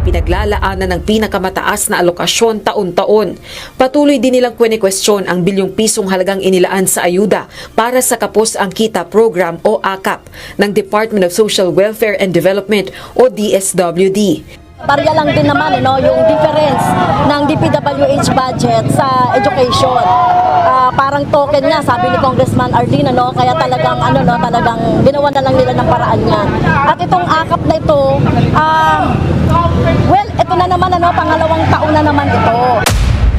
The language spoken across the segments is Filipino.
pinaglalaanan ng pinakamataas na alokasyon taon-taon. Patuloy din nilang kwestiyon ang bilyong pisong halagang inilaan sa ayuda para sa Kapos ang Kita Program o AKAP ng Department of Social Welfare and Development o DSWD. Barya lang din naman yung difference ng DPWH budget sa education. Parang token nga, sabi ni Congressman Arlene, kaya talagang talagang ginawa na lang nila ng paraan yan. At itong AKAP na ito, ito na naman pangalawang taon na naman ito.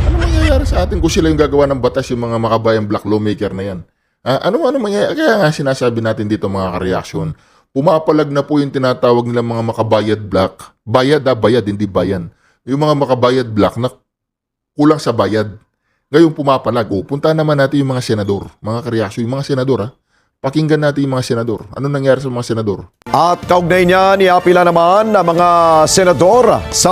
Ano mangyayari sa atin kung sila yung gagawa ng batas, yung mga makabayang black lawmaker na yan? Ano mangyayari? Kaya nga sinasabi natin dito mga ka-reaction, pumapalag na po yung tinatawag nilang mga makabayad black. Bayad hindi bayan. Yung mga makabayad black na kulang sa bayad. Ngayon pumapalag. Punta naman natin yung mga senador. Mga ka-reaction, yung mga senador Pakinggan natin yung mga senador. Ano nangyari sa mga senador? At kaugnay niya, niapila naman ng mga senador sa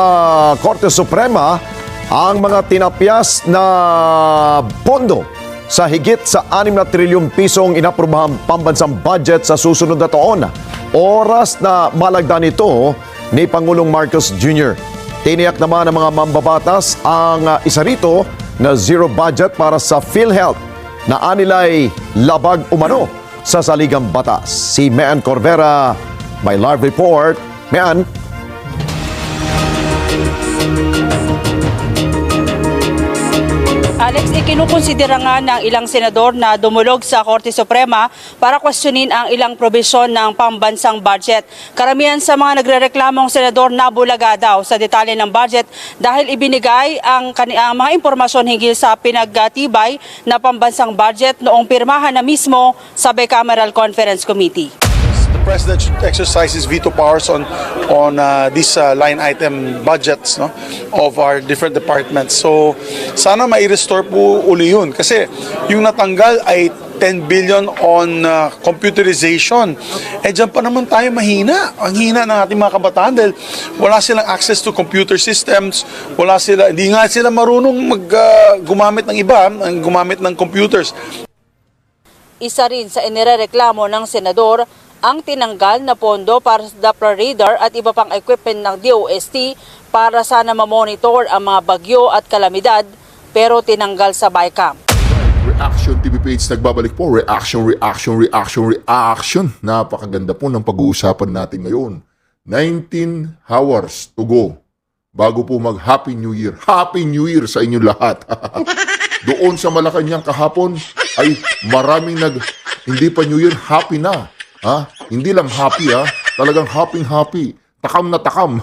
Korte Suprema ang mga tinapyas na pondo sa higit sa 6 na trilyong pisong inaprobahang pambansang budget sa susunod na taon. Oras na malagdan ito ni Pangulong Marcos Jr. Tiniyak naman ng mga mambabatas ang isa rito na zero budget para sa PhilHealth na anilay labag umano sa saligang batas. Si Mean Corvera, may live report. Mean. Alex, ikinukonsidera nga ng ilang senador na dumulog sa Korte Suprema para kwestiyonin ang ilang probisyon ng pambansang budget. Karamihan sa mga nagrereklamong senador nabulaga daw sa detalye ng budget dahil ibinigay ang mga impormasyon hinggil sa pinagtibay na pambansang budget noong pirmahan na mismo sa Bicameral Conference Committee. The President should exercise his veto powers on these line item budgets of our different departments. So sana mai-restore po uli yun kasi yung natanggal ay 10 billion on computerization. Diyan pa naman tayo mahina. Ang hina ng ating mga kabataan dahil wala silang access to computer systems, hindi nga sila marunong gumamit ng iba, gumamit ng computers. Isa rin sa inirereklamo ng senador ang tinanggal na pondo para sa Doppler radar at iba pang equipment ng DOST para sana mamonitor ang mga bagyo at kalamidad pero tinanggal sa BICAM. Reaction TV page nagbabalik po. Reaction. Napakaganda po ng pag-uusapan natin ngayon. 19 hours to go bago po mag Happy New Year. Happy New Year sa inyong lahat. Doon sa Malacanang kahapon ay maraming hindi pa New Year, happy na. Hindi lang happy talagang happy. Takam na takam.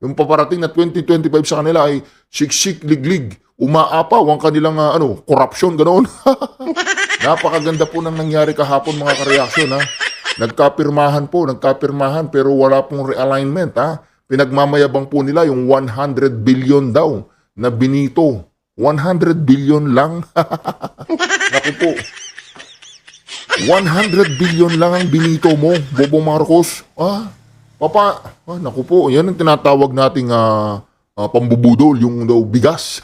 Yung paparating na 2025 sa kanila ay siksik, liglig, umaapaw ang kanilang corruption, ganoon. Napakaganda po nang nangyari kahapon mga ka-reaction. Nagkapirmahan pero wala pong realignment. Pinagmamayabang po nila yung 100 billion daw na binito. 100 billion lang. Naku po. 100 billion lang ang binito mo, Bobong Marcos. Naku po, yan ang tinatawag nating pambubudol, yung daw bigas.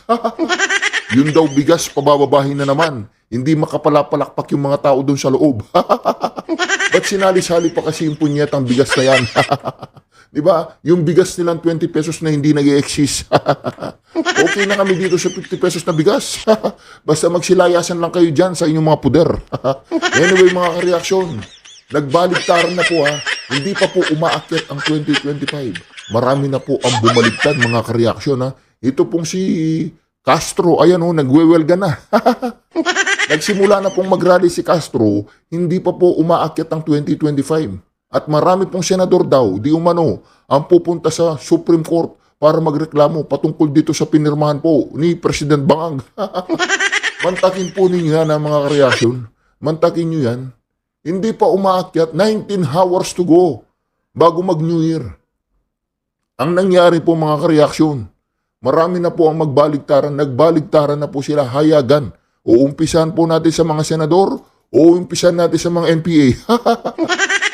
Yung daw bigas, pabababahin na naman. Hindi makapalapalakpak yung mga tao doon sa loob. Ba't sinali-sali pa kasi yung punyetang bigas na yan? Diba? Yung bigas nilang 20 pesos na hindi nag-i-exist. Okay na kami dito sa 50 pesos na bigas. Basta magsilayasan lang kayo dyan sa inyong mga puder. Anyway mga ka-reaksyon, nagbaligtaran na po Hindi pa po umaakyat ang 2025. Marami na po ang bumaligtad mga ka-reaksyon Ito pong si Castro, nagwewelga na. Nagsimula na pong mag-rally si Castro, hindi pa po umaakyat ang 2025. At marami pong senador daw, di umano, ang pupunta sa Supreme Court para magreklamo patungkol dito sa pinirmahan po ni President Bangang. Mantakin po ninyo yan mga ka-reaksyon. Mantakin nyo yan. Hindi pa umaakyat, 19 hours to go bago mag-New Year. Ang nangyari po mga ka-reaksyon, marami na po ang nagbaligtaran na po sila hayagan. Uumpisan po natin sa mga senador, uumpisan natin sa mga NPA.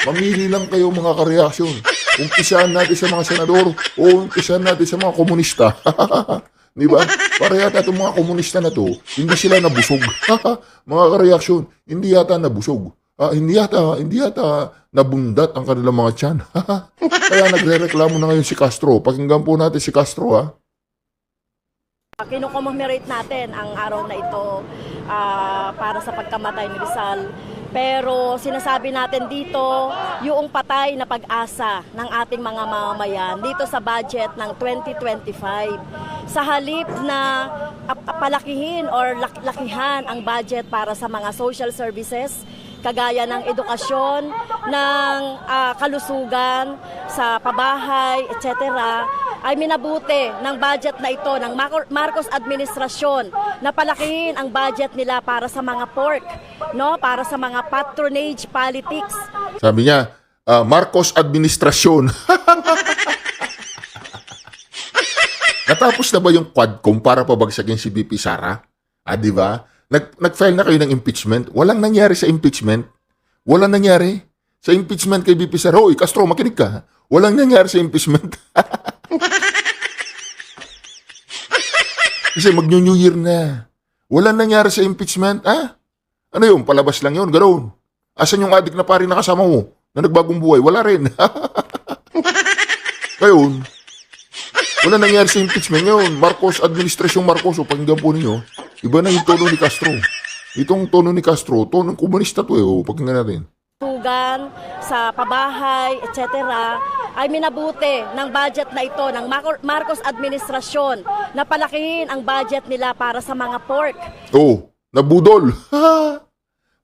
Mamili lang kayo mga ka-reaksyon. Umpisahan natin sa mga senador o umpisahan natin sa mga komunista. Di ba? Para yata itong mga komunista na to, hindi sila nabusog. Mga ka-reaksyon, hindi yata nabusog. Hindi yata nabundat ang kanilang mga tiyan. Kaya nagrereklamo na ngayon si Castro. Pakinggan po natin si Castro, ha? Kino-commemorate natin ang araw na ito para sa pagkamatay ni Rizal. Pero sinasabi natin dito yung patay na pag-asa ng ating mga mamamayan dito sa budget ng 2025. Sa halip na palakihin or lakihan ang budget para sa mga social services, kagaya ng edukasyon, ng kalusugan, sa pabahay, etc., ay minabuti ng budget na ito ng Marcos administrasyon na palakihin ang budget nila para sa mga pork, no, para sa mga patronage politics. Sabi niya, Marcos administrasyon. Natapos na ba yung Quadcom para pabagsakin si BP Sara? Di ba? Nag-file na kayo ng impeachment. Walang nangyari sa impeachment. Walang nangyari sa impeachment kay BP Sara. Hoy, Castro, makinig ka. Walang nangyari sa impeachment. Kasi mag-New Year na. Walang nangyari sa impeachment, ha? Ano yun? Palabas lang yun, ganoon. Asan yung adik na pari na kasama mo na nagbagong buhay? Wala rin. Ngayon, wala nangyari sa impeachment. Ngayon, Marcos, administrasyong Marcos, o pakinggan po ninyo, iba na yung tono ni Castro. Itong tono ni Castro, tono ng komunista to o pakinggan natin. Tugan, sa pabahay, etc., ay minabuti ng budget na ito ng Marcos administrasyon na palakihin ang budget nila para sa mga pork. Nabudol.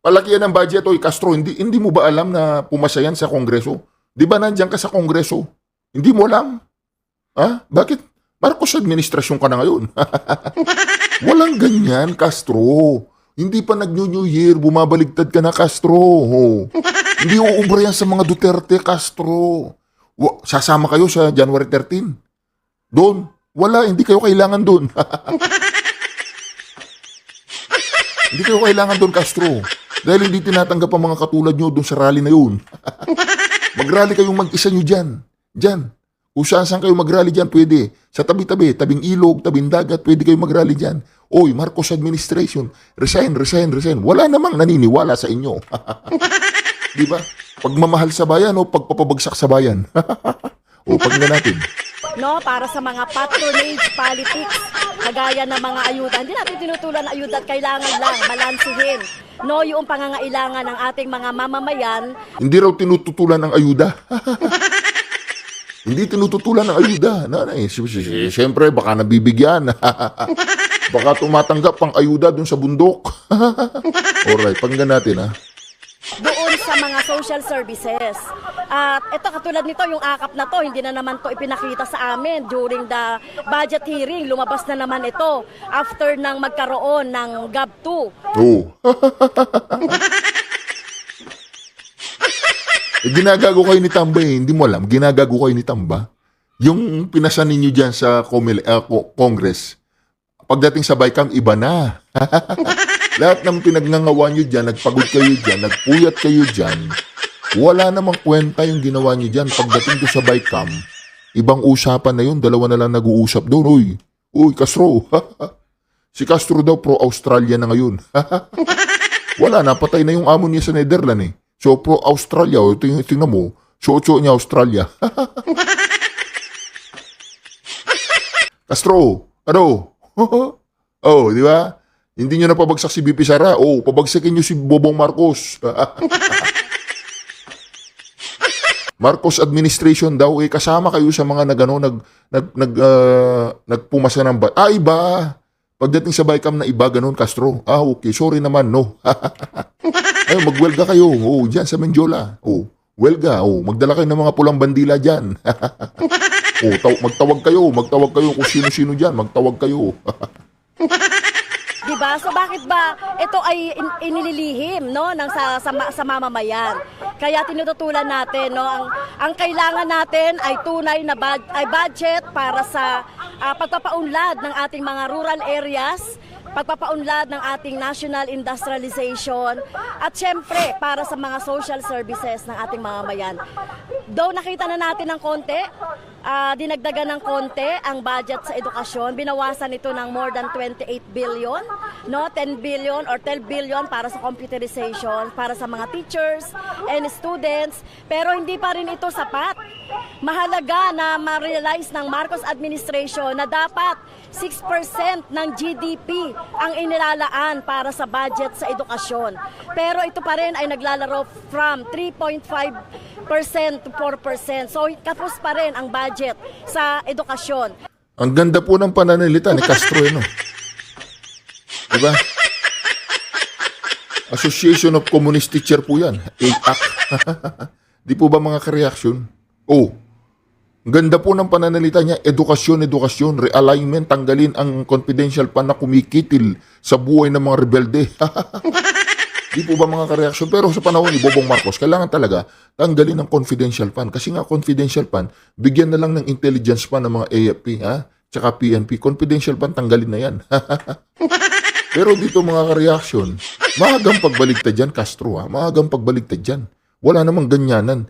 Palakihan ang budget. Oy, Castro, hindi mo ba alam na pumasa yan sa Kongreso? Di ba nandiyan ka sa Kongreso? Hindi mo alam? Bakit? Marcos administrasyon ka na ngayon. Walang ganyan, Castro. Hindi pa nag-New Year, bumabaligtad ka na, Castro. Hindi uubra yan sa mga Duterte, Castro. Sasama kayo sa January 13. Doon. Wala, hindi kayo kailangan doon. Hindi kayo kailangan doon, Castro. Dahil hindi tinatanggap ang mga katulad nyo doon sa rally na yun. Mag-rally kayong mag-isa nyo dyan. Dyan. Kung saan kayo mag-rally dyan, pwede. Sa tabi-tabi, tabing ilog, tabing dagat, pwede kayo mag-rally dyan. Oy, Marcos administration, resign. Wala namang naniniwala sa inyo. Di ba? Pagmamahal sa bayan o pagpapabagsak sa bayan. O, pakinggan natin. No, para sa mga patronage politics, kagaya ng mga ayuda. Hindi natin tinutulan ng ayuda at kailangan lang balansihin. No, yung pangangailangan ng ating mga mamamayan. Hindi raw tinututulan ng ayuda. Hindi tinututulan ng ayuda. Siyempre, baka nabibigyan. Baka tumatanggap pang ayuda dun sa bundok. Alright, pakinggan natin, ha. Doon sa mga social services. At ito, katulad nito, yung akap na to, hindi na naman to ipinakita sa amin during the budget hearing. Lumabas na naman ito after nang magkaroon ng GAB2. Ginagago kayo ni Tamba hindi mo alam, ginagago kayo ni Tamba. Yung pinasan ninyo dyan sa Congress, pagdating sa BICAM, iba na. Lahat ng pinagngangawa nyo dyan, nagpagod kayo dyan, nagpuyat kayo dyan, wala namang kwenta yung ginawa nyo dyan. Pagdating ko sa BICAM, ibang usapan na yun, dalawa na lang nag-uusap doon. Uy, Castro. Si Castro daw pro-Australia na ngayon. Wala, napatay na yung amo niya sa Netherlands So, pro-Australia, tingnan mo, so-so niya Australia. Castro, ano? Di ba? Hindi nyo na pabagsak si BP Sara. Pabagsakin nyo si Bobong Marcos. Marcos administration daw, kasama kayo sa mga nagpumasa ng iba. Pagdating sa BICAM na iba, ganun, Castro. Okay, sorry naman, no. Ay, magwelga kayo. Diyan sa Menjola. Welga. Magdala kayo ng mga pulang bandila dyan. Magtawag kayo kung sino-sino dyan. Magtawag kayo. Diba? So bakit ba ito ay inililihim, no, ng sa mamamayan? Kaya tinututulan natin, no, ang kailangan natin ay tunay na budget para sa pagpapaunlad ng ating mga rural areas, pagpapaunlad ng ating national industrialization, at syempre para sa mga social services ng ating mamamayan. Though nakita na natin ng konti, dinagdagan ng konti ang budget sa edukasyon. Binawasan ito ng more than 28 billion, no? 10 billion or 12 billion para sa computerization, para sa mga teachers and students. Pero hindi pa rin ito sapat. Mahalaga na ma-realize ng Marcos administration na dapat 6% ng GDP ang inilalaan para sa budget sa edukasyon. Pero ito pa rin ay naglalaro from 3.5% to 4%. So kapos pa rin ang budget sa edukasyon. Ang ganda po ng pananalita ni Castro, no? Diba? Association of Communist Teacher po yan. AAC. Di po ba mga ka-reaction? Oh, ang ganda po ng pananalita niya. Edukasyon, realignment, tanggalin ang confidential fund na kumikitil sa buhay ng mga rebelde. Di po ba mga ka-reaction? Pero sa panahon ni Bobong Marcos, kailangan talaga tanggalin ang confidential fund. Kasi nga confidential fund, bigyan na lang ng intelligence fund ng mga AFP, ha? Tsaka PNP. Confidential fund, tanggalin na yan. Pero dito mga ka-reaction, maagang pagbaligtad dyan, Castro, ha? Maagang pagbaligtad dyan. Wala namang ganyanan.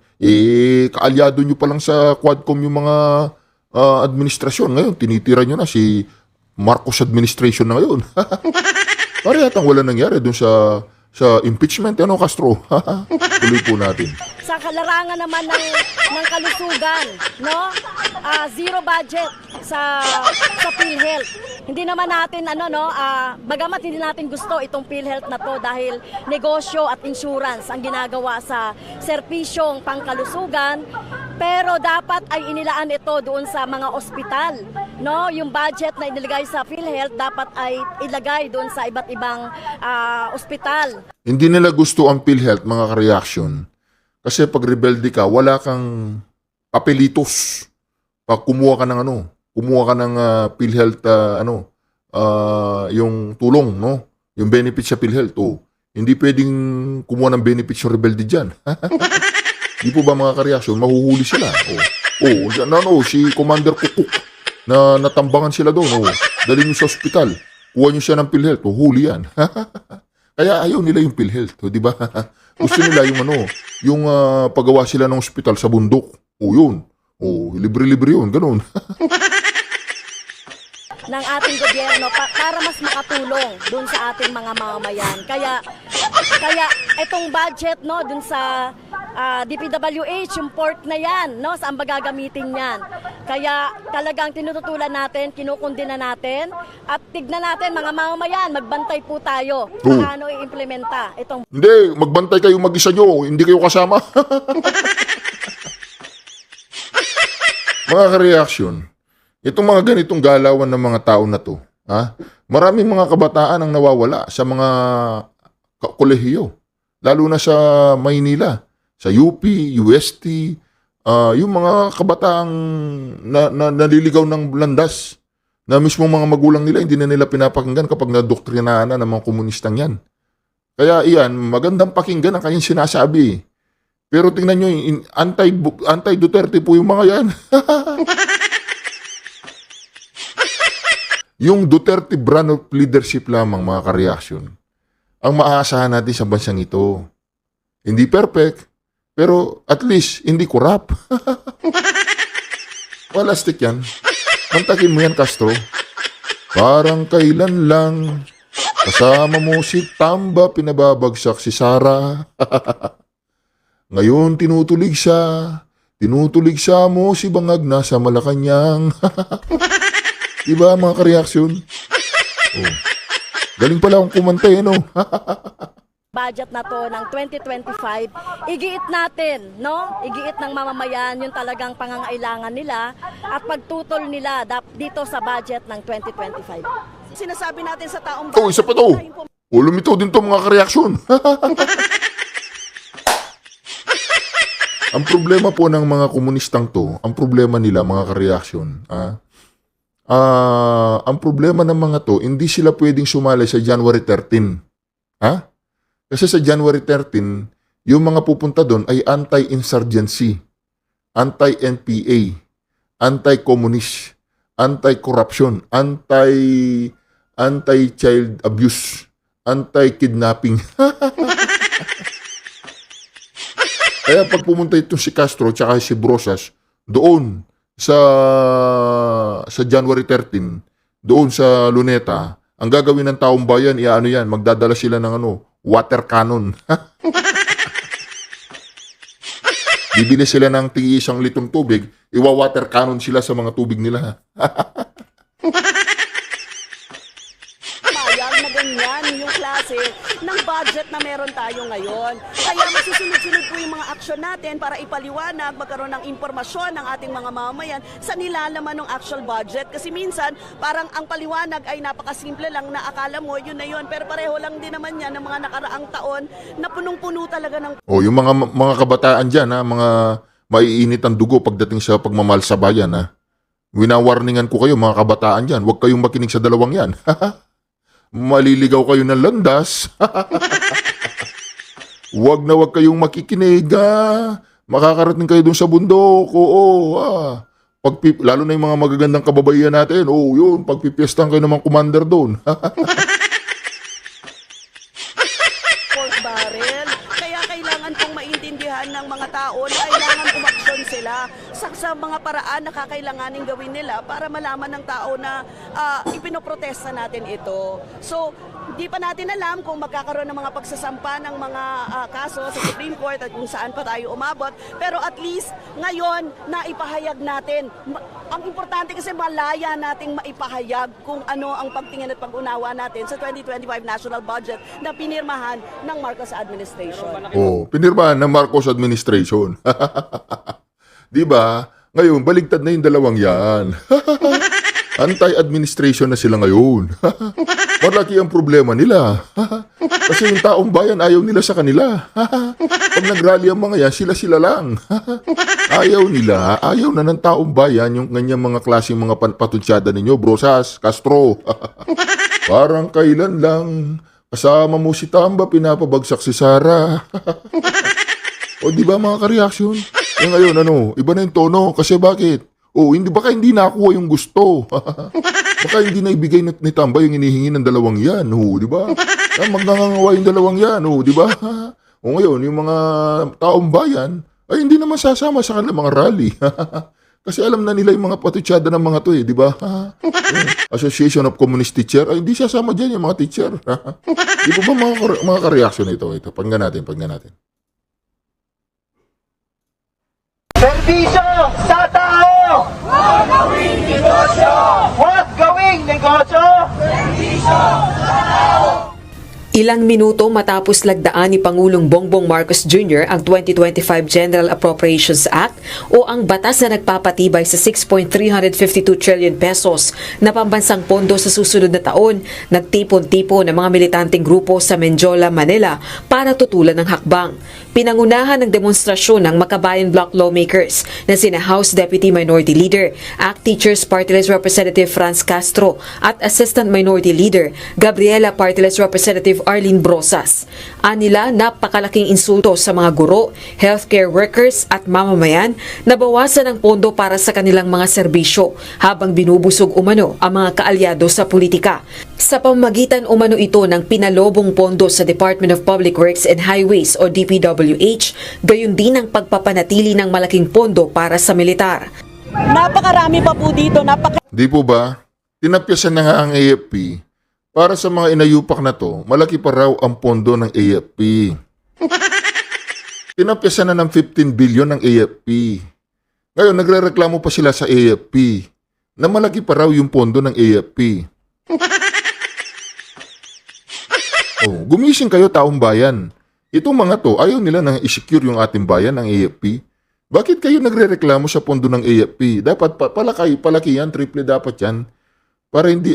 Kaalyado nyo pa lang sa Quadcom yung mga administrasyon. Ngayon, tinitira nyo na si Marcos administration na ngayon. Parehatan wala nangyari dun sa impeachment. Ano, Castro? Tuloy po natin. Sa kalarangan naman ng kalusugan, no? Zero budget sa PhilHealth. Hindi naman natin bagamat hindi natin gusto itong PhilHealth na to dahil negosyo at insurance ang ginagawa sa serbisyong pangkalusugan, pero dapat ay inilaan ito doon sa mga ospital, no? Yung budget na inilagay sa PhilHealth dapat ay ilagay doon sa iba't ibang ospital. Hindi nila gusto ang PhilHealth, mga ka-reaction. Kasi pag rebelde ka, wala kang papelitos. Pag kumuha ka ng PhilHealth, yung tulong, no? Yung benefits sa PhilHealth, hindi pwedeng kumuha ng benefits yung rebelde dyan. Di po ba mga ka-reaction, mahuhuli sila. Si Commander Kukuk na natambangan sila doon. Dali nyo sa ospital, kuha nyo siya ng PhilHealth, huli yan. Kaya ayaw nila yung PhilHealth, di ba? Gusto nila yung paggawa sila ng ospital sa bundok. Yun. Libre-libre yun, ganun. Ng ating gobyerno para mas makatulong dun sa ating mga mamamayan. Kaya itong budget, no, dun sa DPWH, yung port na yan, no, saan ba gagamitin yan? Kaya talagang tinututulan natin, kinukundina natin, at tignan natin mga mamamayan, magbantay po tayo paano i-implementa itong. Hindi, magbantay kayo mag-isa nyo, hindi kayo kasama. Mga ka-reaction, itong mga ganitong galawan ng mga tao na to, maraming mga kabataan ang nawawala sa mga kolehiyo, lalo na sa Maynila, sa UP, UST, yung mga kabataang naliligaw ng landas na mismo mga magulang nila hindi na nila pinapakinggan kapag nadoktrinaan na ng mga komunistang yan. Kaya iyan, magandang pakinggan ang kanyang sinasabi. Pero tingnan nyo, anti-Duterte po yung mga yan. Yung Duterte brand of leadership lamang, mga ka-reaction, ang maaasahan natin sa bansang ito. Hindi perfect, pero at least hindi corrupt. Walastik yan. Mantakin mo yan, Castro. Parang kailan lang kasama mo si Tamba, pinababagsak si Sara. Ngayon tinutulig siya mo si Bangag nasa Malacanang. Diba mga ka-reaksyon? Galing pala akong kumantay, no? Budget na to ng 2025, igiit natin, no? Igiit ng mamamayan yung talagang pangangailangan nila at pagtutol nila dito sa budget ng 2025. Sinasabi natin sa taong bayan. Isa pa to. Lumitaw din to mga ka-reaksyon. Ang problema po ng mga komunistang to, ang problema nila mga ka-reaksyon, ang problema ng mga to, hindi sila pwedeng sumali sa January 13. Kasi sa January 13, yung mga pupunta doon ay anti-insurgency, anti-NPA, anti-communist, anti-corruption, anti-child abuse, anti-kidnapping. Kaya pag pumunta itong si Castro at si Brosas, doon sa January 13 doon sa Luneta, ang gagawin ng taong bayan, ano yan, magdadala sila ng water cannon. Bibili sila ng tig 1 litrong tubig, iwa-water cannon sila sa mga tubig nila. Mayag na ganyan yung klase ng budget na meron tayo ngayon. Kaya masusunod-sunod po yung mga aksyon natin para ipaliwanag, magkaroon ng impormasyon ng ating mga mamamayan sa nilalaman ng actual budget. Kasi minsan, parang ang paliwanag ay napakasimple lang na akala mo, yun na yun. Pero pareho lang din naman yan ng mga nakaraang taon na punong-puno talaga ng Yung mga kabataan dyan, mga maiinit ang dugo pagdating sa pagmamahal sa bayan. Winawarningan ko kayo, mga kabataan dyan, huwag kayong makinig sa dalawang yan. Maliligaw kayo ng landas. Huwag na huwag kayong makikinig. Makakarating kayo dun sa bundok. Oo. Lalo na yung mga magagandang kababaihan natin. Yun, pagpipiestan kayo ng mga commander doon. pork barrel. Kaya kailangan pong maintindihan ng mga tao na kailangan umaksyon sila sa mga paraan na kakailanganin gawin nila para malaman ng tao na ipinoprotesta natin ito. So, di pa natin alam kung magkakaroon ng mga pagsasampa ng mga kaso sa Supreme Court at kung saan pa tayo umabot. Pero at least ngayon na ipahayag natin. Ang importante kasi malaya nating maipahayag kung ano ang pagtingin at pag-unawa natin sa 2025 national budget na pinirmahan ng Marcos administration. Pinirmahan ng Marcos administration. Di ba? Ngayon, baligtad na yung dalawang yan. Anti-administration na sila ngayon. Malaki ang problema nila. Kasi yung taong bayan ayaw nila sa kanila. Pag nag-rally ang mga yan, sila-sila lang. Ayaw nila, ayaw na ng taong bayan yung ganyang mga klaseng mga patunsyada ninyo, Brosas, Castro. Parang kailan lang, kasama mo si Tamba, pinapabagsak si Sara. O di ba mga ka-reaction? Ngayon, iba na yung tono. Kasi bakit? Baka hindi nakuha yung gusto. Baka hindi na ibigay ni Tamba yung inihingi ng dalawang yan. Di ba? Magngangawa yung dalawang yan. Di ba? Ngayon, yung mga taong bayan, ay hindi naman sasama sa kanilang mga rally. Kasi alam na nila yung mga patutsada ng mga to di ba? Association of Communist Teacher, ay hindi sasama dyan yung mga teacher. Di ba mga ka-reaction ito? Pakinggan natin. Serbisyo sa tao! Huwag gawing negosyo! Huwag gawing negosyo! Serbisyo sa tao! Ilang minuto matapos lagdaan ni Pangulong Bongbong Marcos Jr. ang 2025 General Appropriations Act o ang batas na nagpapatibay sa 6.352 trillion pesos na pambansang pondo sa susunod na taon, nagtipon-tipon ng mga militanteng grupo sa Menjola, Manila para tutulan ng hakbang. Pinangunahan ng demonstrasyon ng Makabayan Bloc lawmakers na sina House Deputy Minority Leader, ACT Teachers Party List Representative Franz Castro at Assistant Minority Leader Gabriela Party List Representative Arlene Brosas. Anila, napakalaking insulto sa mga guro, healthcare workers at mamamayan na bawasan ang pondo para sa kanilang mga serbisyo habang binubusog umano ang mga kaalyado sa politika. Sa pamamagitan umano ito ng pinalobong pondo sa Department of Public Works and Highways o DPWH, gayon din ang pagpapanatili ng malaking pondo para sa militar. Napakarami pa po dito, Di po ba? Tinapyasan na nga ang AFP. Para sa mga inayupak na to, malaki pa raw ang pondo ng AFP. Tinapyasan na ng 15 billion ng AFP. Ngayon, nagrereklamo pa sila sa AFP na malaki pa raw yung pondo ng AFP. Gumising kayo taong bayan. Itong mga to, ayaw nila na i-secure yung ating bayan ng AFP. Bakit kayo nagrereklamo sa pondo ng AFP? Dapat palaki yan, triple dapat yan.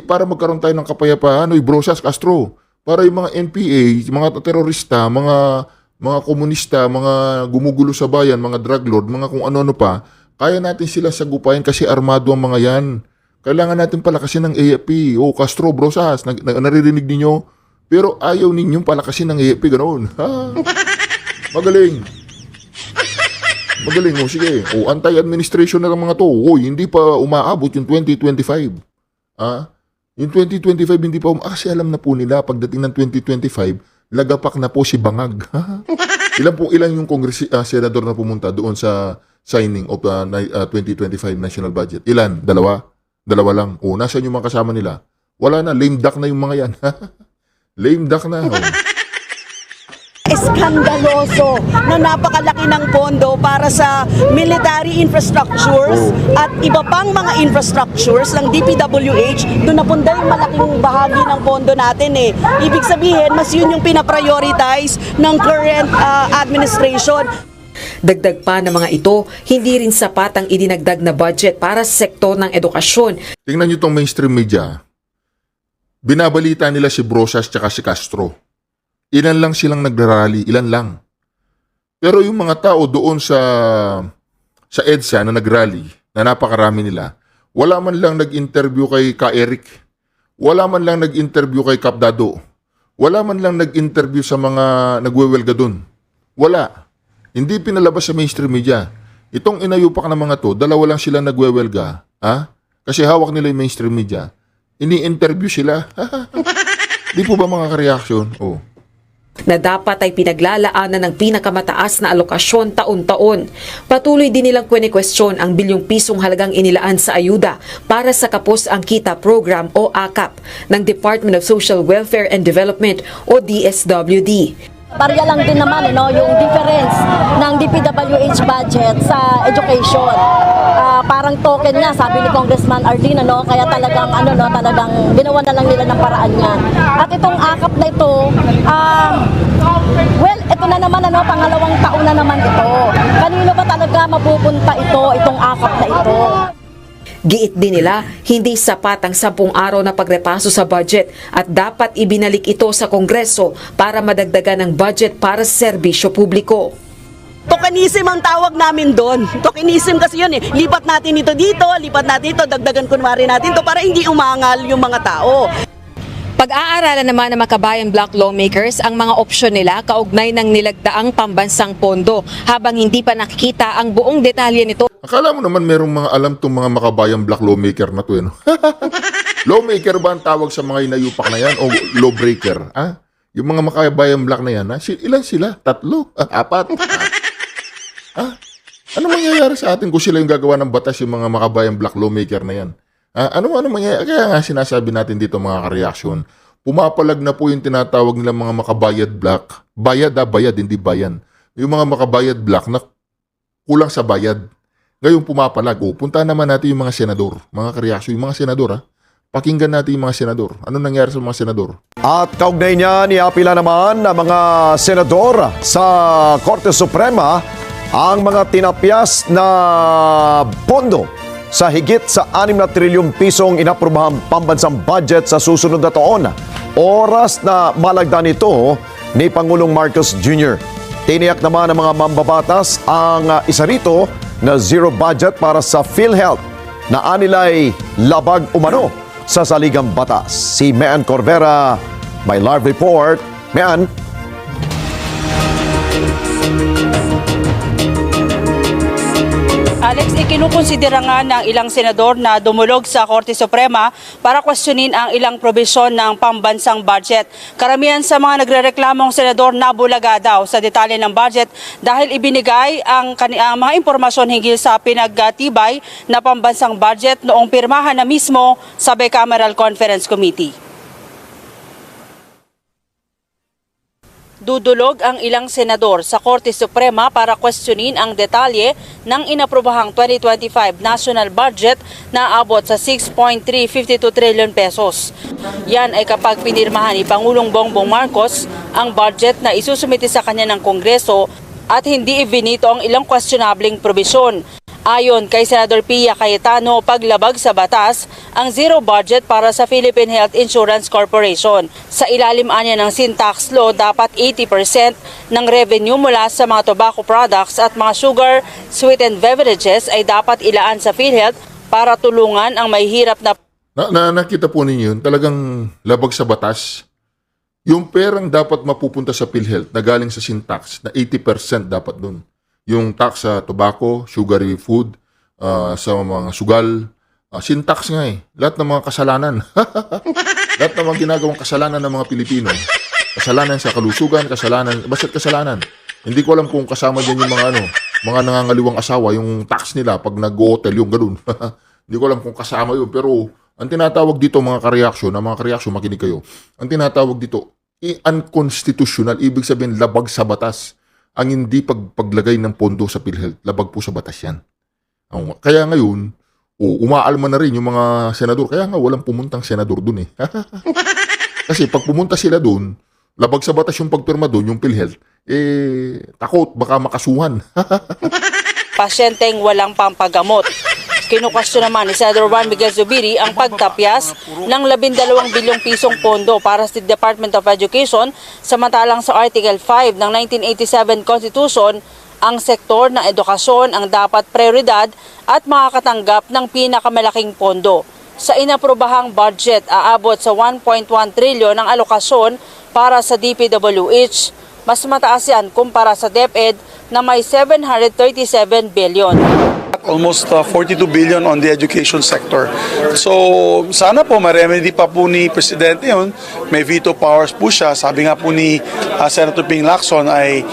Para magkaroon tayo ng kapayapaan, Brosas, Castro. Para yung mga NPA, mga terorista, mga komunista, mga gumugulo sa bayan, mga drug lord, mga kung ano-ano pa, kaya natin sila sagupayan kasi armado ang mga yan. Kailangan natin palakasin ng AFP. Castro, Brosas, naririnig ninyo? Pero ayaw ninyong palakasin ng AFP, ganoon. Magaling. Sige. Anti-administration na lang mga to. Hindi pa umaabot yung 2025. Yung 2025 hindi pa kasi alam na po nila pagdating ng 2025 lagapak na po si Bangag. Ilan yung senador na pumunta doon sa signing of 2025 national budget? Ilan? Dalawa? Dalawa lang. O, nasaan yung mga kasama nila? Wala na, lame duck na yung mga yan. Lame duck na. Oh. Eskandaloso na napakalaki ng pondo para sa military infrastructures at iba pang mga infrastructures ng DPWH. Doon napunda yung malaking bahagi ng pondo natin eh. Ibig sabihin, mas yun yung pinaprioritize ng current administration. Dagdag pa ng mga ito, hindi rin sapat ang idinagdag na budget para sa sektor ng edukasyon. Tingnan nyo itong mainstream media. Binabalita nila si Brosas tsaka si Castro. Ilan lang silang nagrarally, ilan lang. Pero yung mga tao doon sa EDSA na nagrally, na napakarami nila, wala man lang nag-interview kay Ka Eric, wala man lang nag-interview kay Kap Dado, wala man lang nag-interview sa mga nagwewelga doon. Wala. Hindi pinalabas sa mainstream media. Itong inayupak na mga to, dalawa lang sila nagwewelga. Ha? Kasi hawak nila yung mainstream media. Ini-interview sila. Di po ba mga ka-reaction? Oh. Na dapat ay pinaglalaanan ng pinakamataas na alokasyon taon-taon. Patuloy din nilang kwestiyon ang bilyong pisong halagang inilaan sa ayuda para sa Kapos ang Kita Program o AKAP ng Department of Social Welfare and Development o DSWD. Barya lang din naman yung difference ng DPWH budget sa education. Parang token nga, sabi ni Congressman Arlene, kaya talagang talagang ginawa na lang nila ng paraan yan. At itong AKAP na ito, ito na naman pangalawang taon na naman ito. Kanino ba talaga mapupunta itong AKAP na ito? Giit din nila, hindi sapat ang 10 araw na pagrepaso sa budget at dapat ibinalik ito sa Kongreso para madagdagan ng budget para sa serbisyo publiko. Tokenism ang tawag namin doon. Tokenism kasi yun eh. Lipat natin ito dito, lipat natin ito, dagdagan kunwari natin ito para hindi umangal yung mga tao. Pag-aaralan naman ng makabayan block lawmakers ang mga opsyon nila kaugnay ng nilagdaang pambansang pondo habang hindi pa nakikita ang buong detalye nito. Akala mo naman merong mga alam tong mga makabayang black lawmaker na to, no? Lawmaker ba ang tawag sa mga inayupak na yan o lawbreaker? Ha? Yung mga makabayang black na yan, ha? Ilan sila? 3? 4? Ha? Ano mangyayari sa atin kung sila yung gagawa ng batas yung mga makabayang black lawmaker na yan? Ano mangyayari? Kaya nga sinasabi natin dito mga ka-reaction, pumapalag na po yung tinatawag nilang mga makabayad black. Bayad hindi bayan. Yung mga makabayad black na kulang sa bayad. Ngayon pumapalag. Punta naman natin yung mga senador. Mga ka-reaction, yung mga senador Pakinggan natin yung mga senador. Ano nangyari sa mga senador? At kaugnay niya, niapila naman ng mga senador sa Korte Suprema ang mga tinapyas na pondo sa higit sa 6 na trilyong pisong inaprobahang pambansang budget sa susunod na taon. Oras na malagdan ito ni Pangulong Marcos Jr. Tiniyak naman ng mga mambabatas ang isa rito na zero budget para sa PhilHealth na anilay labag umano sa saligang batas. Si Mean Corvera, may live report. Mean. Alex, ikinukonsidera nga ng ilang senador na dumulog sa Korte Suprema para questionin ang ilang probisyon ng pambansang budget. Karamihan sa mga nagrereklamong senador nabulaga daw sa detalye ng budget dahil ibinigay ang mga impormasyon hinggil sa pinagtibay na pambansang budget noong pirmahan na mismo sa Bicameral Conference Committee. Dudulog ang ilang senador sa Korte Suprema para questionin ang detalye ng inaprobahang 2025 national budget na abot sa 6.352 trillion pesos. Yan ay kapag pinirmahan ni Pangulong Bongbong Marcos ang budget na isusumite sa kanya ng Kongreso at hindi ibinito ang ilang questionableng probisyon. Ayon kay Senador Pia Cayetano, paglabag sa batas ang zero budget para sa Philippine Health Insurance Corporation. Sa ilalim anya ng sin tax law, dapat 80% ng revenue mula sa mga tobacco products at mga sugar, sweetened beverages ay dapat ilaan sa PhilHealth para tulungan ang may hirap na... Nakita po ninyo yun, talagang labag sa batas. Yung perang dapat mapupunta sa PhilHealth na galing sa sin tax, na 80% dapat dun. Yung tax sa tobacco, sugary food, sa mga sugal, sin tax nga eh. Lahat ng mga kasalanan. Lahat ng mga ginagawang kasalanan ng mga Pilipino. Kasalanan sa kalusugan, kasalanan, basta't kasalanan. Hindi ko alam kung kasama dyan yung mga mga nangangaliwang asawa, yung tax nila pag nag-hotel, yung ganun. Hindi ko alam kung kasama yun. Pero ang tinatawag dito mga ka-reaction, makinig kayo. Ang tinatawag dito, unconstitutional, ibig sabihin labag sa batas. Ang hindi paglagay ng pondo sa PhilHealth, labag po sa batas yan. Kaya ngayon, umaalma na rin yung mga senador. Kaya nga walang pumuntang senador dun eh. Kasi pag pumunta sila dun, labag sa batas yung pagpirma dun, yung PhilHealth, takot, baka makasuhan. Pasyenteng walang pampagamot. Kinukasyon naman ni Senador Juan Miguel Zubiri ang pagtapyas ng 12 bilyong pisong pondo para sa Department of Education, samantalang sa Article 5 ng 1987 Constitution, ang sektor ng edukasyon ang dapat prioridad at makakatanggap ng pinakamalaking pondo. Sa inaprobahang budget, aabot sa 1.1 trilyon ang alokasyon para sa DPWH. Mas mataas yan kumpara sa DepEd na may 737 billion. Almost 42 billion on the education sector. So sana po ma-remedy pa po ni Presidente yun. May veto powers po siya. Sabi nga po ni Senator Ping Lacson ay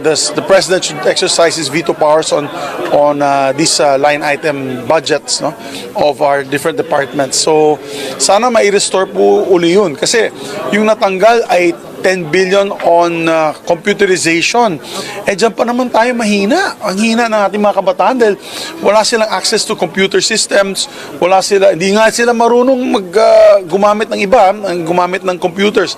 the President should exercise his veto powers on these line item budgets, no, of our different departments. So sana mai-restore po uli yun. Kasi yung natanggal ay 10 billion on computerization. Dyan pa naman tayo mahina. Ang hina ng ating mga kabataan dahil wala silang access to computer systems, hindi nga sila marunong gumamit ng iba, gumamit ng computers.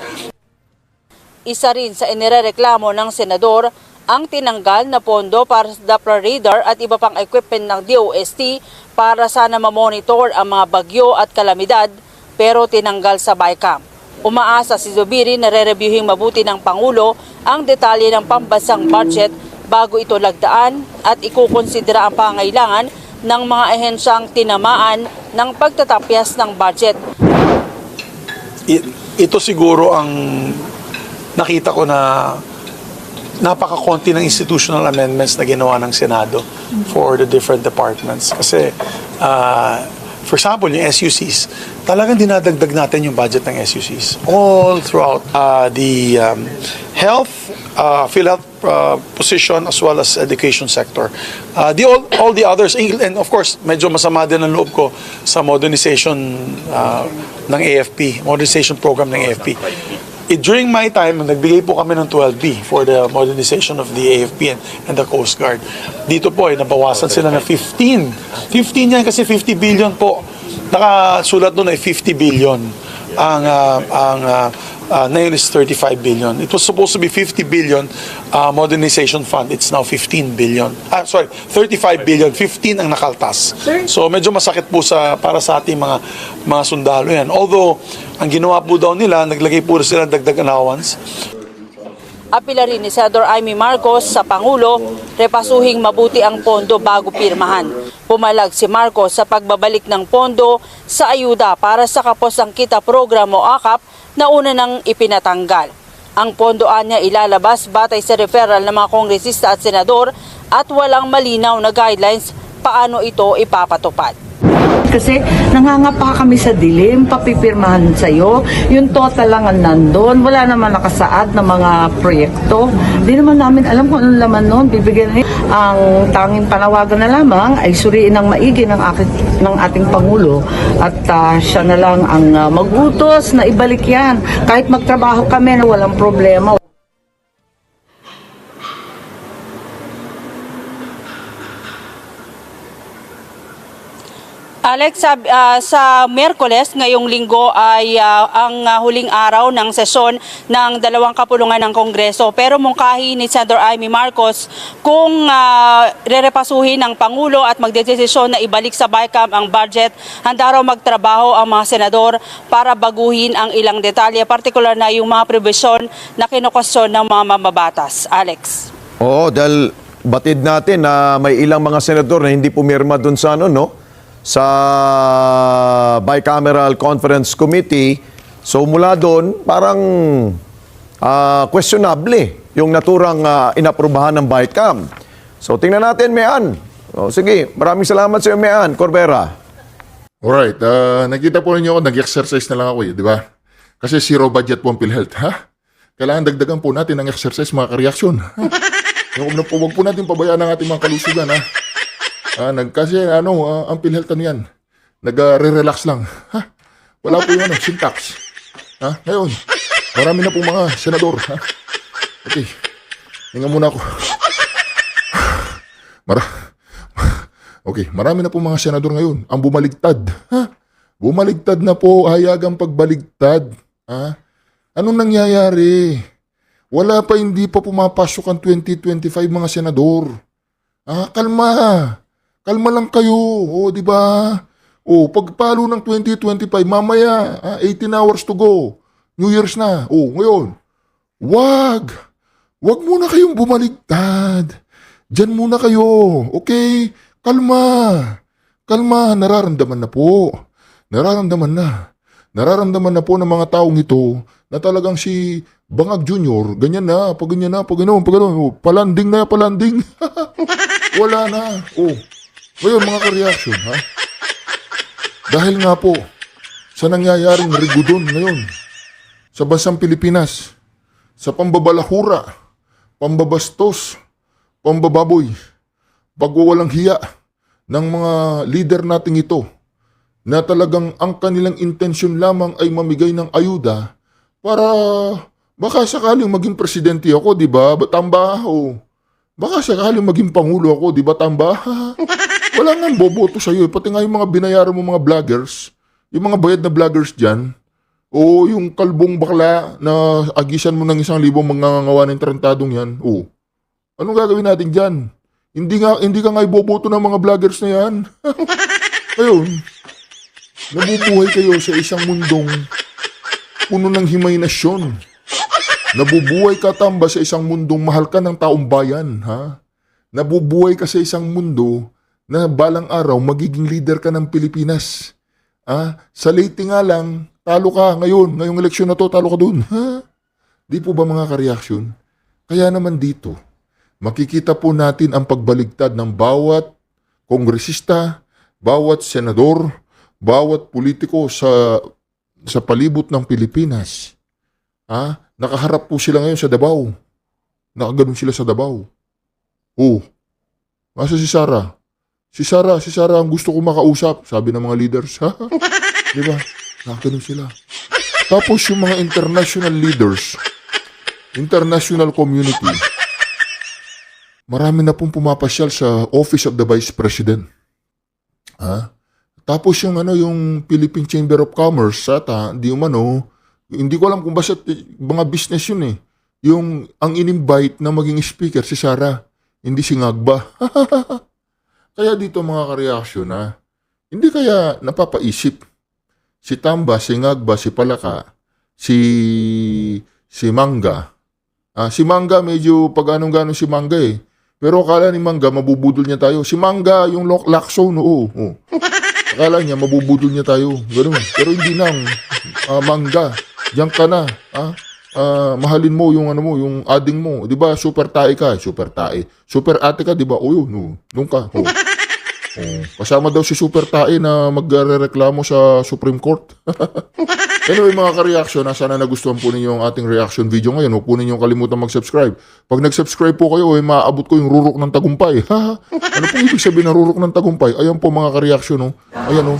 Isa rin sa inirereklamo ng senador ang tinanggal na pondo para sa Doppler radar at iba pang equipment ng DOST para sana mamonitor ang mga bagyo at kalamidad, pero tinanggal sa BICAM. Umaasa si Zubiri na re-reviewing mabuti ng Pangulo ang detalye ng pambansang budget bago ito lagdaan at ikukonsidera ang pangailangan ng mga ahensyang tinamaan ng pagtatapyas ng budget. Ito siguro ang nakita ko na napakakonti ng institutional amendments na ginawa ng Senado for the different departments. Kasi for example, yung SUCs, talagang dinadagdag natin yung budget ng SUCs all throughout the health, PhilHealth position as well as education sector. All the others, and of course, medyo masama din ang loob ko sa modernization ng AFP, modernization program ng AFP. During my time, nagbigay po kami ng 12B for the modernization of the AFP and the Coast Guard. Dito po ay nabawasan sila na 15. 15 yan kasi 50 billion po. Nakasulat doon ay 50 billion. Ngayon is 35 billion. It was supposed to be 50 billion modernization fund. It's now 15 billion. 35 billion. 15 ang nakaltas. So medyo masakit po para sa ating mga sundalo yan. Although, ang ginawa po daw nila, naglagay po sila dagdag allowance. Apila rin ni Senador Amy Marcos sa Pangulo, repasuhing mabuti ang pondo bago pirmahan. Pumalag si Marcos sa pagbabalik ng pondo sa ayuda para sa Kapos-ang Kita program o AKAP na una nang ipinatanggal. Ang pondoan niya ilalabas batay sa referral ng mga kongresista at senador at walang malinaw na guidelines paano ito ipapatupad. Kasi nangangapa kami sa dilim, papipirmahan sa'yo, yung total lang ang nandun, wala naman nakasaad na mga proyekto. Di naman namin alam kung anong laman nun, bibigyan niya. Ang tanging panawagan na lamang ay suriin ng maigi ng ating Pangulo at siya na lang ang magutos na ibalik yan. Kahit magtrabaho kami na walang problema. Alex, sa Miyerkules ngayong linggo ay ang huling araw ng sesyon ng dalawang kapulungan ng Kongreso. Pero mungkahi ni Senator Amy Marcos kung rerepasuhin ng Pangulo at magdedesisyon na ibalik sa BICAM ang budget, handa raw magtrabaho ang mga senador para baguhin ang ilang detalye, partikular na yung mga probisyon na kinukasyon ng mga mamabatas. Alex. Oo, dahil batid natin na may ilang mga senador na hindi pumirma dun sa sa Bicameral Conference Committee. So mula doon, parang questionable yung naturang inaprubahan ng BICAM. So tingnan natin, Mean. Sige, maraming salamat sa iyo, Mean Corbera. Alright, nakita po ninyo ako, nag-exercise na lang ako di ba? Kasi zero budget po ang PhilHealth, ha? Kailangan dagdagan po natin ang exercise, mga kareaksyon. Huwag po natin pabayaan ang ating mga kalusugan, ha? Kasi ang PhilHealth yan, nag-relax lang. Ha? Wala po yung syntax. Ha? Ngayon, marami na pong mga senador. Ha? Okay, hinga muna ako. Okay, marami na pong mga senador ngayon ang bumaligtad. Ha? Bumaligtad na po, hayagang pagbaligtad. Ha? Anong nangyayari? Wala pa, hindi pa pumapasok ang 2025 mga senador. Kalma. Kalma lang kayo. O, di ba? O, pagpalo ng 2025, mamaya, 18 hours to go. New Year's na. O, ngayon, wag muna kayong bumaligtad. Diyan muna kayo. Okay? Kalma. Kalma. Nararamdaman na po. Nararamdaman na po ng mga taong ito na talagang si Bangag Jr., ganyan na, pag ganyan, palanding na, palanding. Wala na. Oh. Ngayon, mga ka-reaction, ha? Dahil nga po, sa nangyayaring rigudon ngayon, sa bansang Pilipinas, sa pambabalahura, pambabastos, pambababoy, pagwawalang hiya ng mga leader nating ito, na talagang ang kanilang intensyon lamang ay mamigay ng ayuda para baka sakaling maging presidente ako, di ba? Tamba, o baka sakaling maging pangulo ako, di ba? Tamba. Wala nga boboto sa'yo. Pati nga yung mga binayaran mo mga vloggers, yung mga bayad na vloggers dyan, o yung kalbong bakla na agisan mo ng 1,000 mangangawa ng tarantadong yan, o anong gagawin natin dyan? Hindi ka nga iboboto ng mga vloggers na yan. Ayun. Nabubuhay kayo sa isang mundong puno ng himaynasyon. Nabubuhay ka, Tamba, sa isang mundong mahal ka ng taong bayan, ha? Nabubuhay ka sa isang mundo na balang araw magiging leader ka ng Pilipinas. Sa Leyte nga lang, talo ka ngayon. Ngayong eleksyon na to, talo ka dun. Ha? Di po ba mga ka-reaction? Kaya naman dito, makikita po natin ang pagbaligtad ng bawat kongresista, bawat senador, bawat politiko sa palibot ng Pilipinas. Nakaharap po sila ngayon sa Davao. Nakaganon sila sa Davao. Masa si Sara? Si Sara ang gusto ko makausap, sabi ng mga leaders. Di ba? Nakaganon sila. Tapos yung mga international leaders, international community, marami na pong pumapasyal sa Office of the Vice President. Tapos yung Philippine Chamber of Commerce, hindi ko alam kung basta mga business yun eh. Ang in-invite na maging speaker si Sara, hindi si Ngagba. Kaya dito mga ka-reaction, hindi kaya napapaisip si Tamba, si Ngagba, si Palaka, si Mangga. Si Mangga medyo pag-anong-ganon si Mangga eh. Pero akala ni Mangga mabubudol niya tayo. Si Mangga yung lakso, oo. Akala niya mabubudol niya tayo. Ganun. Pero hindi nang Mangga. Diyan ka na. Mahalin mo yung yung ading mo. 'Di ba? Super tae ka, super tae. Super ate ka, 'di ba? O yun, doon ka. Kasama daw si super tae na magrereklamo sa Supreme Court. Anyway, mga ka-reaction, sana nagustuhan po ninyo ang ating reaction video ngayon. Huwag po ninyong kalimutan mag-subscribe. Pag nag-subscribe po kayo, maaabot ko yung rurok ng tagumpay. Ano po ibig sabihin ng rurok ng tagumpay? Ayan po mga ka-reaction. Ayan,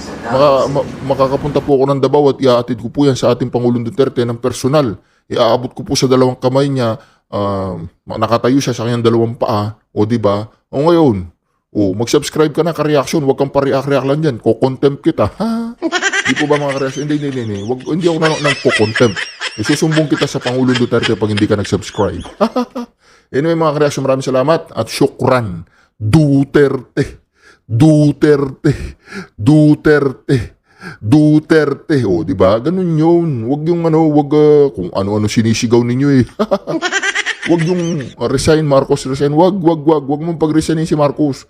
makakapunta po ako ng Davao at iaatid ko po yan sa ating Pangulong Duterte ng personal. Iaabot ko po sa dalawang kamay niya. Nakatayo siya sa kanyang dalawang paa. O diba? O ngayon, mag-subscribe ka na ka-reaction. Huwag kang pa-react lang dyan. Ko-contempt kita. Di po ba mga ka-reaction? Hindi. Hindi ako nang-ko-contempt. Isusumbong kita sa Pangulong Duterte pag hindi ka nag-subscribe. Anyway mga ka-reaction, maraming salamat at syukran. Duterte. O, di ba? Ganun yun. Huwag yung kung ano-ano sinisigaw ninyo eh. Huwag yung resign, Marcos, resign. Huwag mong pag-resignin si Marcos.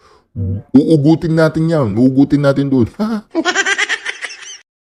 Uugutin natin yan. Uugutin natin doon.